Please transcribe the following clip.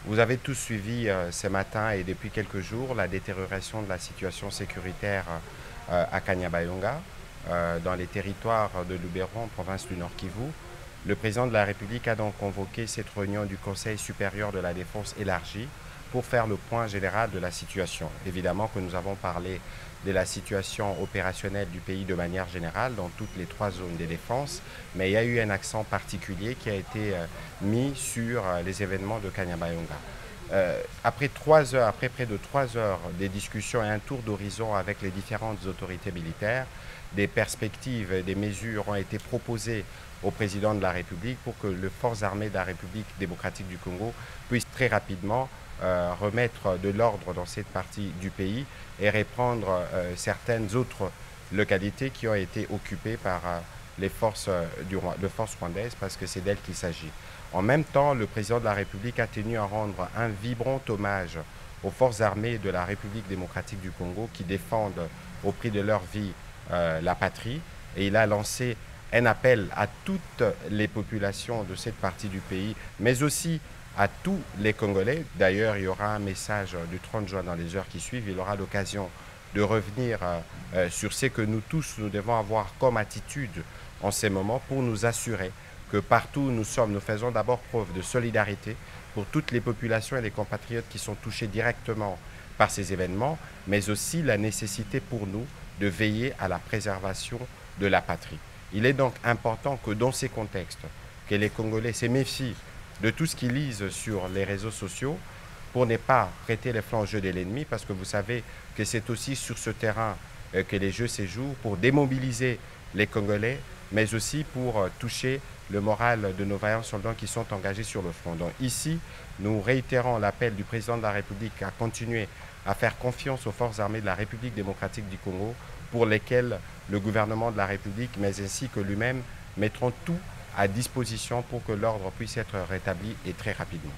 Vous avez tous suivi ce matin et depuis quelques jours la détérioration de la situation sécuritaire à Kanyabayonga, dans les territoires de Lubero, en province du Nord Kivu. Le président de la République a donc convoqué cette réunion du Conseil supérieur de la défense élargie pour faire le point général de la situation. Évidemment que nous avons parlé de la situation opérationnelle du pays de manière générale dans toutes les trois zones de défense, mais il y a eu un accent particulier qui a été mis sur les événements de Kanyabayonga. Après 3 heures, après près de 3 heures des discussions et un tour d'horizon avec les différentes autorités militaires, des perspectives et des mesures ont été proposées au président de la République pour que les forces armées de la République démocratique du Congo puissent très rapidement remettre de l'ordre dans cette partie du pays et reprendre certaines autres localités qui ont été occupées par les forces, les forces rwandaises, parce que c'est d'elles qu'il s'agit. En même temps, le président de la République a tenu à rendre un vibrant hommage aux forces armées de la République démocratique du Congo qui défendent au prix de leur vie la patrie. Et il a lancé un appel à toutes les populations de cette partie du pays, mais aussi à tous les Congolais. D'ailleurs, il y aura un message du 30 juin dans les heures qui suivent. Il aura l'occasion de revenir sur ce que nous tous, nous devons avoir comme attitude en ces moments pour nous assurer que partout où nous sommes, nous faisons d'abord preuve de solidarité pour toutes les populations et les compatriotes qui sont touchés directement par ces événements, mais aussi la nécessité pour nous de veiller à la préservation de la patrie. Il est donc important que dans ces contextes, que les Congolais se méfient de tout ce qu'ils lisent sur les réseaux sociaux pour ne pas prêter les flancs au jeu de l'ennemi, parce que vous savez que c'est aussi sur ce terrain que les jeux se jouent, pour démobiliser les Congolais, mais aussi pour toucher le moral de nos vaillants soldats qui sont engagés sur le front. Donc ici, nous réitérons l'appel du président de la République à continuer à faire confiance aux forces armées de la République démocratique du Congo, pour lesquelles le gouvernement de la République, mais ainsi que lui-même, mettront tout à disposition pour que l'ordre puisse être rétabli et très rapidement.